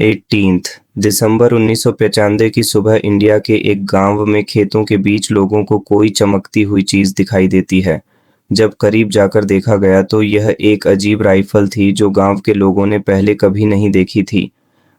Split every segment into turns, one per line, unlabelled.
18 दिसंबर 1995 की सुबह इंडिया के एक गांव में खेतों के बीच लोगों को कोई चमकती हुई चीज दिखाई देती है। जब करीब जाकर देखा गया तो यह एक अजीब राइफल थी जो गांव के लोगों ने पहले कभी नहीं देखी थी।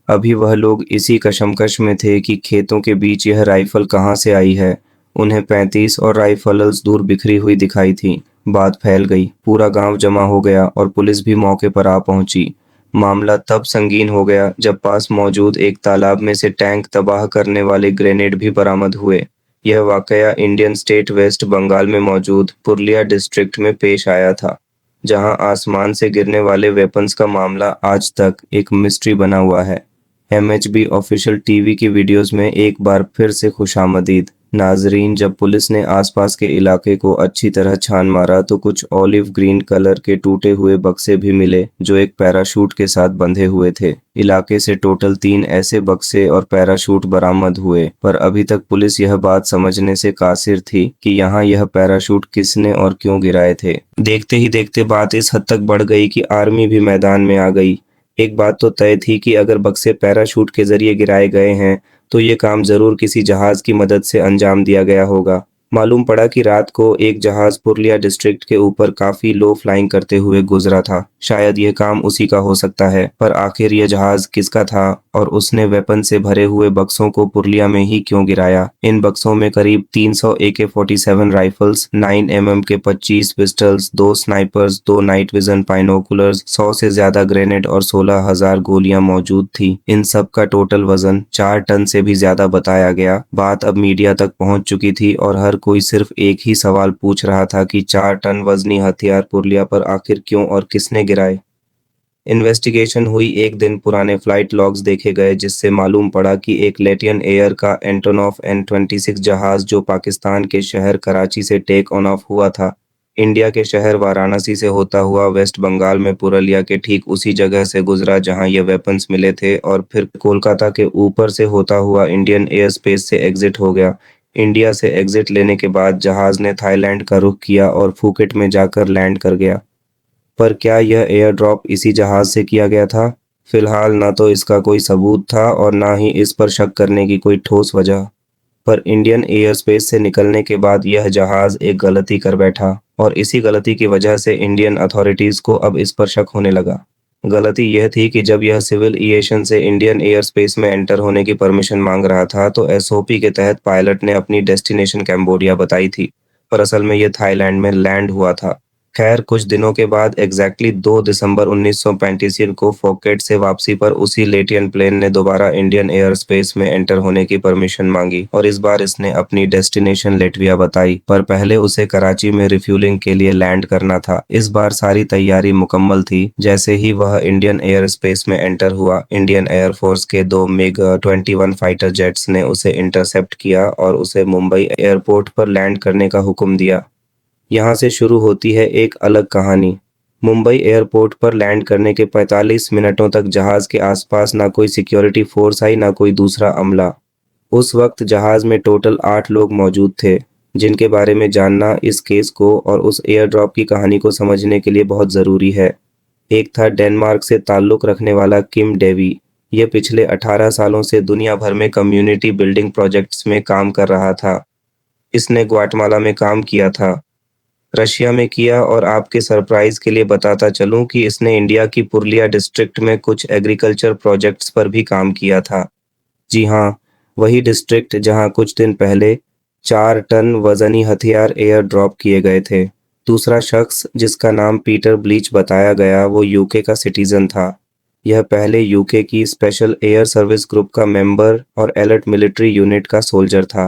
अभी वह लोग इसी कशमकश में थे कि खेतों के बीच यह राइफल कहाँ से आई है। उन्हें 35 और राइफल्स दूर बिखरी हुई दिखाई थी। बात फैल गई, पूरा गांव जमा हो गया और पुलिस भी मौके पर आ पहुंची। मामला तब संगीन हो गया जब पास मौजूद एक तालाब में से टैंक तबाह करने वाले ग्रेनेड भी बरामद हुए। यह वाकया इंडियन स्टेट वेस्ट बंगाल में मौजूद पुरुलिया डिस्ट्रिक्ट में पेश आया था, जहां आसमान से गिरने वाले वेपन्स का मामला आज तक एक मिस्ट्री बना हुआ है। एमएचबी ऑफिशियल टीवी की वीडियोस में एक बार फिर से खुशामदीद नाजरीन। जब पुलिस ने आसपास के इलाके को अच्छी तरह छान मारा तो कुछ ऑलिव ग्रीन कलर के टूटे हुए बक्से भी मिले जो एक पैराशूट के साथ बंधे हुए थे। इलाके से टोटल 3 ऐसे बक्से और पैराशूट बरामद हुए, पर अभी तक पुलिस यह बात समझने से कासिर थी कि यहाँ यह पैराशूट किसने और क्यों गिराए थे। देखते ही देखते बात इस हद तक बढ़ गई कि आर्मी भी मैदान में आ गई। एक बात तो तय थी कि अगर बक्से पैराशूट के जरिए गिराए गए हैं तो ये काम जरूर किसी जहाज की मदद से अंजाम दिया गया होगा। मालूम पड़ा कि रात को एक जहाज पुरुलिया डिस्ट्रिक्ट के ऊपर काफी लो फ्लाइंग करते हुए गुजरा था। शायद यह काम उसी का हो सकता है, पर आखिर यह जहाज किसका था और उसने वेपन से भरे हुए बक्सों को पुरुलिया में ही क्यों गिराया। इन बक्सों में करीब 300 AK-47 राइफल्स, 9mm के 25 pistols, 2 snipers, 2 night vision binoculars, 100 से ज्यादा ग्रेनेड और 16,000 गोलियां मौजूद थी। इन सब का टोटल वजन 4 टन से भी ज्यादा बताया गया। बात अब मीडिया तक पहुंच चुकी थी और हर कोई सिर्फ एक ही सवाल पूछ रहा था कि 4 टन वजनी हथियार पुरुलिया पर आखिर क्यों और किसने गिराए। इन्वेस्टिगेशन हुई। एक दिन पुराने फ्लाइट लॉग्स देखे गए जिससे मालूम पड़ा कि एक लेटियन एयर का एंटोनॉफ N-26 जहाज जो पाकिस्तान के शहर कराची से टेक ऑन ऑफ हुआ था, इंडिया के शहर वाराणसी से होता हुआ वेस्ट बंगाल में पुरुलिया के ठीक उसी जगह से गुजरा जहां ये वेपन्स मिले थे और फिर कोलकाता के ऊपर से होता हुआ इंडियन एयर स्पेस से एग्जिट हो गया। इंडिया से एग्जिट लेने के बाद जहाज ने थाईलैंड का रुख किया और फुकेट में जाकर लैंड कर गया। पर क्या यह एयर ड्रॉप इसी जहाज से किया गया था? फिलहाल ना तो इसका कोई सबूत था और ना ही इस पर शक करने की कोई ठोस वजह। पर इंडियन एयर स्पेस से निकलने के बाद यह जहाज एक गलती कर बैठा और इसी गलती की वजह से इंडियन अथॉरिटीज को अब इस पर शक होने लगा। गलती यह थी कि जब यह सिविल एविएशन से इंडियन एयर स्पेस में एंटर होने की परमिशन मांग रहा था तो एसओपी के तहत पायलट ने अपनी डेस्टिनेशन कैम्बोडिया बताई थी, पर असल में यह थाईलैंड में लैंड हुआ था। खैर, कुछ दिनों के बाद एग्जैक्टली 2 दिसंबर 1935 को फोकेट से वापसी पर उसी लेटियन प्लेन ने दोबारा इंडियन एयर स्पेस में एंटर होने की परमिशन मांगी और इस बार इसने अपनी डेस्टिनेशन लेटविया बताई, पर पहले उसे कराची में रिफ्यूलिंग के लिए लैंड करना था। इस बार सारी तैयारी मुकम्मल थी। जैसे ही वह इंडियन एयर स्पेस में एंटर हुआ, इंडियन एयरफोर्स के 2 MiG-21 फाइटर जेट्स ने उसे इंटरसेप्ट किया और उसे मुंबई एयरपोर्ट पर लैंड करने का हुक्म दिया। यहाँ से शुरू होती है एक अलग कहानी। मुंबई एयरपोर्ट पर लैंड करने के 45 मिनटों तक जहाज के आसपास ना कोई सिक्योरिटी फोर्स आई ना कोई दूसरा अमला। उस वक्त जहाज में टोटल 8 लोग मौजूद थे, जिनके बारे में जानना इस केस को और उस एयर ड्रॉप की कहानी को समझने के लिए बहुत ज़रूरी है। एक था डेनमार्क से ताल्लुक़ रखने वाला किम डेवी। ये पिछले 18 सालों से दुनिया भर में कम्युनिटी बिल्डिंग प्रोजेक्ट्स में काम कर रहा था। इसने ग्वाटेमाला में काम किया था, रशिया में किया और आपके सरप्राइज के लिए बताता चलूं कि इसने इंडिया की पुरुलिया डिस्ट्रिक्ट में कुछ एग्रीकल्चर प्रोजेक्ट्स पर भी काम किया था। जी हाँ, वही डिस्ट्रिक्ट जहां कुछ दिन पहले 4 टन वजनी हथियार एयर ड्रॉप किए गए थे। दूसरा शख्स जिसका नाम पीटर ब्लीच बताया गया वो यूके का सिटीजन था। यह पहले यूके की स्पेशल एयर सर्विस ग्रुप का मेंबर और एलर्ट मिलिट्री यूनिट का सोल्जर था।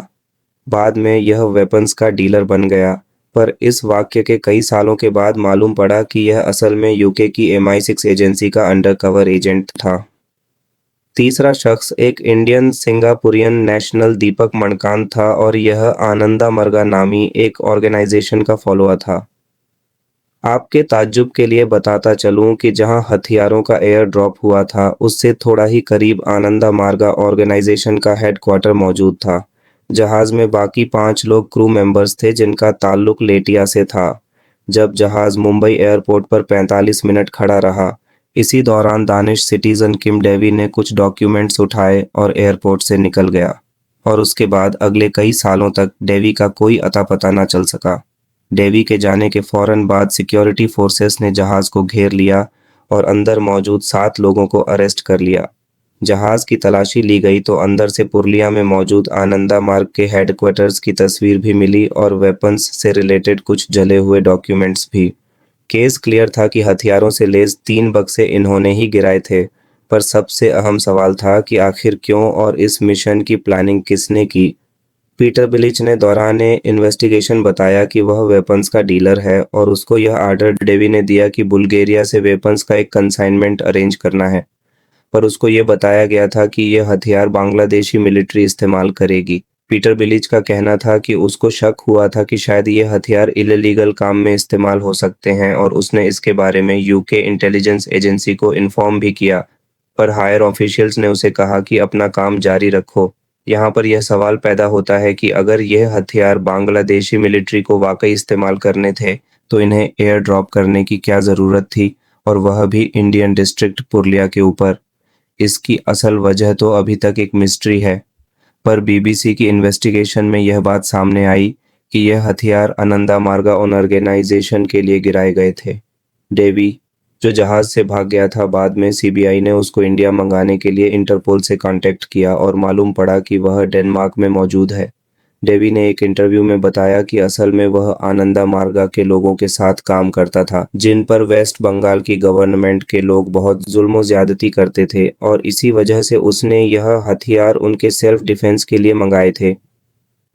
बाद में यह वेपन्स का डीलर बन गया, पर इस वाक्य के कई सालों के बाद मालूम पड़ा कि यह असल में यूके की MI6 एजेंसी का अंडरकवर एजेंट था। तीसरा शख्स एक इंडियन सिंगापुरियन नेशनल दीपक मणकांत था और यह आनंदा मरगा नामी एक ऑर्गेनाइजेशन का फॉलोअर था। आपके ताज्जुब के लिए बताता चलूं कि जहां हथियारों का एयर ड्रॉप हुआ था उससे थोड़ा ही करीब आनंदा मार्गा ऑर्गेनाइजेशन का हेडक्वार्टर मौजूद था। जहाज में बाकी 5 लोग क्रू मेंबर्स थे जिनका ताल्लुक लेटिया से था। जब जहाज मुंबई एयरपोर्ट पर 45 मिनट खड़ा रहा, इसी दौरान दानिश सिटीजन किम डेवी ने कुछ डॉक्यूमेंट्स उठाए और एयरपोर्ट से निकल गया और उसके बाद अगले कई सालों तक डेवी का कोई अता पता न चल सका। डेवी के जाने के फौरन बाद सिक्योरिटी फोर्सेस ने जहाज को घेर लिया और अंदर मौजूद 7 लोगों को अरेस्ट कर लिया। जहाज की तलाशी ली गई तो अंदर से पुरुलिया में मौजूद आनंदा मार्ग के हेडक्वार्टर्स की तस्वीर भी मिली और वेपन्स से रिलेटेड कुछ जले हुए डॉक्यूमेंट्स भी। केस क्लियर था कि हथियारों से लैस 3 बक्से इन्होंने ही गिराए थे, पर सबसे अहम सवाल था कि आखिर क्यों और इस मिशन की प्लानिंग किसने की। पीटर बिलिच ने दौरान इन्वेस्टिगेशन बताया कि वह वेपन्स का डीलर है और उसको यह आर्डर डेवी ने दिया कि बुल्गारिया से वेपन्स का एक कंसाइनमेंट अरेंज करना है, पर उसको ये बताया गया था कि यह हथियार बांग्लादेशी मिलिट्री इस्तेमाल करेगी। पीटर बिलिच का कहना था कि उसको शक हुआ था कि शायद ये हथियार इल्लीगल काम में इस्तेमाल हो सकते हैं और उसने इसके बारे में यूके इंटेलिजेंस एजेंसी को इन्फॉर्म भी किया, पर हायर ऑफिशियल्स ने उसे कहा कि अपना काम जारी रखो। यहाँ पर यह सवाल पैदा होता है कि अगर यह हथियार बांग्लादेशी मिलिट्री को वाकई इस्तेमाल करने थे तो इन्हें एयर ड्रॉप करने की क्या ज़रूरत थी, और वह भी इंडियन डिस्ट्रिक्ट पुरुलिया के ऊपर। इसकी असल वजह तो अभी तक एक मिस्ट्री है, पर बीबीसी की इन्वेस्टिगेशन में यह बात सामने आई कि यह हथियार आनंदा मार्गा ऑर्गेनाइजेशन के लिए गिराए गए थे। डेवी, जो जहाज से भाग गया था, बाद में सीबीआई ने उसको इंडिया मंगाने के लिए इंटरपोल से कांटेक्ट किया और मालूम पड़ा कि वह डेनमार्क में मौजूद है। डेवी ने एक इंटरव्यू में बताया कि असल में वह आनंदा मार्गा के लोगों के साथ काम करता था, जिन पर वेस्ट बंगाल की गवर्नमेंट के लोग बहुत जुल्म ज्यादती करते थे और इसी वजह से उसने यह हथियार उनके सेल्फ डिफेंस के लिए मंगाए थे।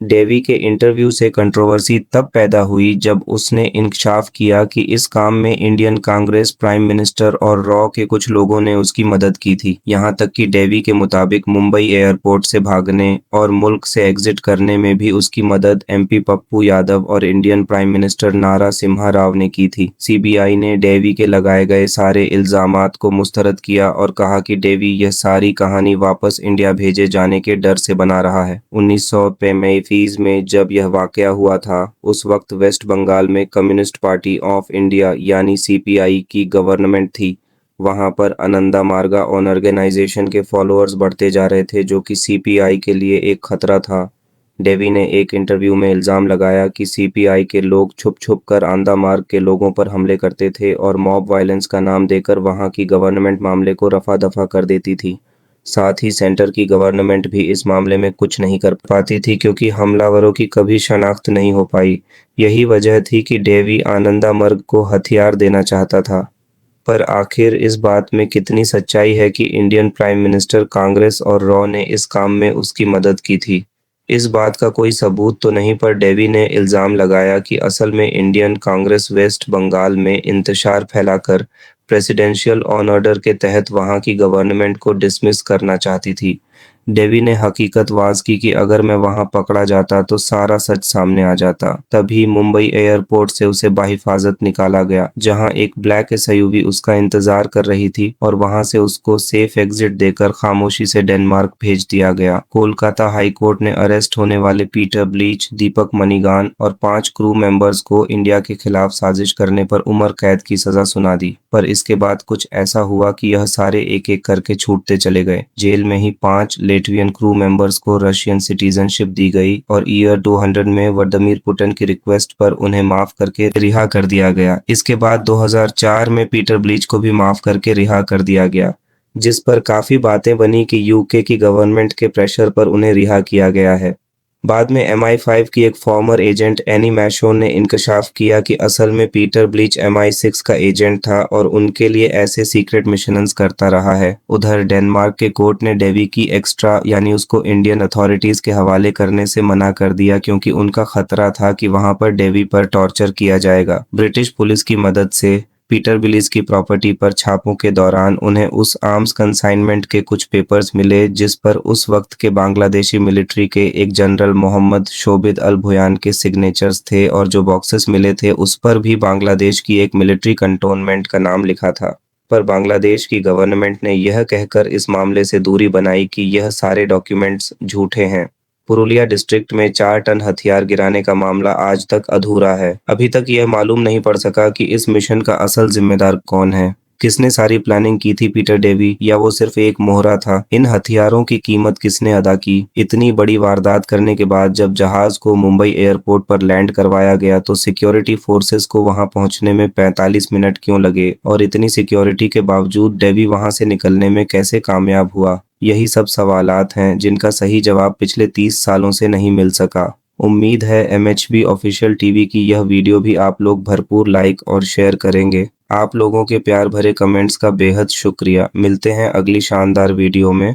डेवी के इंटरव्यू से कंट्रोवर्सी तब पैदा हुई जब उसने इंकशाफ किया कि इस काम में इंडियन कांग्रेस, प्राइम मिनिस्टर और रॉ के कुछ लोगों ने उसकी मदद की थी। यहाँ तक कि डेवी के मुताबिक मुंबई एयरपोर्ट से भागने और मुल्क से एग्जिट करने में भी उसकी मदद एमपी पप्पू यादव और इंडियन प्राइम मिनिस्टर नारा सिम्हा राव ने की थी। सीबीआई ने डेवी के लगाए गए सारे इल्जामात को मुस्तरद किया और कहा कि डेवी यह सारी कहानी वापस इंडिया भेजे जाने के डर से बना रहा है। 1900 में फीस में जब यह वाकया हुआ था, उस वक्त वेस्ट बंगाल में कम्युनिस्ट पार्टी ऑफ इंडिया यानी सीपीआई की गवर्नमेंट थी। वहां पर आनंदा मार्गा ऑर्गेनाइजेशन के फॉलोअर्स बढ़ते जा रहे थे, जो कि सीपीआई के लिए एक खतरा था। डेवी ने एक इंटरव्यू में इल्जाम लगाया कि सीपीआई के लोग छुप छुप कर आंदा मार्ग के लोगों पर हमले करते थे और मॉब वायलेंस का नाम देकर वहां की गवर्नमेंट मामले को रफा दफा कर देती थी। साथ ही सेंटर की गवर्नमेंट भी इस मामले में कुछ नहीं कर पाती थी क्योंकि हमलावरों की कभी शनाख्त नहीं हो पाई। यही वजह थी कि डेवी आनंदा मार्ग को हथियार देना चाहता था। पर आखिर इस बात में कितनी सच्चाई है कि इंडियन प्राइम मिनिस्टर, कांग्रेस और रॉ ने इस काम में उसकी मदद की थी? इस बात का कोई सबूत तो नहीं, पर डेवी ने इल्जाम लगाया कि असल में इंडियन कांग्रेस वेस्ट बंगाल में इंतशार फैलाकर प्रेसिडेंशियल ऑर्डर के तहत वहां की गवर्नमेंट को डिसमिस करना चाहती थी। डेवी ने हकीकत वाज की कि अगर मैं वहां पकड़ा जाता तो सारा सच सामने आ जाता। तभी मुंबई एयरपोर्ट से उसे बाहिफाजत निकाला गया, जहां एक ब्लैक एसयूवी उसका इंतजार कर रही थी और वहां से उसको सेफ एग्जिट देकर खामोशी से डेनमार्क भेज दिया गया। कोलकाता हाई कोर्ट ने अरेस्ट होने वाले पीटर ब्लीच, दीपक मनीगान और 5 क्रू मेंबर्स को इंडिया के खिलाफ साजिश करने पर उम्र कैद की सजा सुना दी। पर इसके बाद कुछ ऐसा हुआ कि यह सारे एक एक करके छूटते चले गए। जेल में ही 5 लेटवियन क्रू मेंबर्स को रशियन सिटीजनशिप दी गई और ईयर 200 में व्लादिमीर पुतिन की रिक्वेस्ट पर उन्हें माफ करके रिहा कर दिया गया। इसके बाद 2004 में पीटर ब्लीच को भी माफ करके रिहा कर दिया गया, जिस पर काफी बातें बनी कि यूके की गवर्नमेंट के प्रेशर पर उन्हें रिहा किया गया है। बाद में MI5 की एक फॉर्मर एजेंट एनी मैशोन ने इंकशाफ किया कि असल में पीटर ब्लीच MI6 का एजेंट था और उनके लिए ऐसे सीक्रेट मिशंस करता रहा है। उधर डेनमार्क के कोर्ट ने डेवी की एक्स्ट्रा यानी उसको इंडियन अथॉरिटीज के हवाले करने से मना कर दिया क्योंकि उनका खतरा था कि वहां पर डेवी पर टॉर्चर किया जाएगा। ब्रिटिश पुलिस की मदद से पीटर बिलिस की प्रॉपर्टी पर छापों के दौरान उन्हें उस आर्म्स कंसाइनमेंट के कुछ पेपर्स मिले जिस पर उस वक्त के बांग्लादेशी मिलिट्री के एक जनरल मोहम्मद शोबिद अल भुयान के सिग्नेचर्स थे और जो बॉक्सेस मिले थे उस पर भी बांग्लादेश की एक मिलिट्री कंटोनमेंट का नाम लिखा था। पर बांग्लादेश की गवर्नमेंट ने यह कहकर इस मामले से दूरी बनाई कि यह सारे डॉक्यूमेंट्स झूठे हैं। पुरुलिया डिस्ट्रिक्ट में 4 टन हथियार गिराने का मामला आज तक अधूरा है। अभी तक यह मालूम नहीं पड़ सका कि इस मिशन का असल जिम्मेदार कौन है। किसने सारी प्लानिंग की थी पीटर डेवी, या वो सिर्फ एक मोहरा था? इन हथियारों की कीमत किसने अदा की? इतनी बड़ी वारदात करने के बाद जब जहाज को मुंबई एयरपोर्ट पर लैंड करवाया गया तो सिक्योरिटी फोर्सेस को वहां पहुंचने में 45 मिनट क्यों लगे, और इतनी सिक्योरिटी के बावजूद डेवी वहां से निकलने में कैसे कामयाब हुआ? यही सब सवालात हैं जिनका सही जवाब पिछले 30 सालों से नहीं मिल सका। उम्मीद है MHB ऑफिशियल टीवी की यह वीडियो भी आप लोग भरपूर लाइक और शेयर करेंगे। आप लोगों के प्यार भरे कमेंट्स का बेहद शुक्रिया। मिलते हैं अगली शानदार वीडियो में।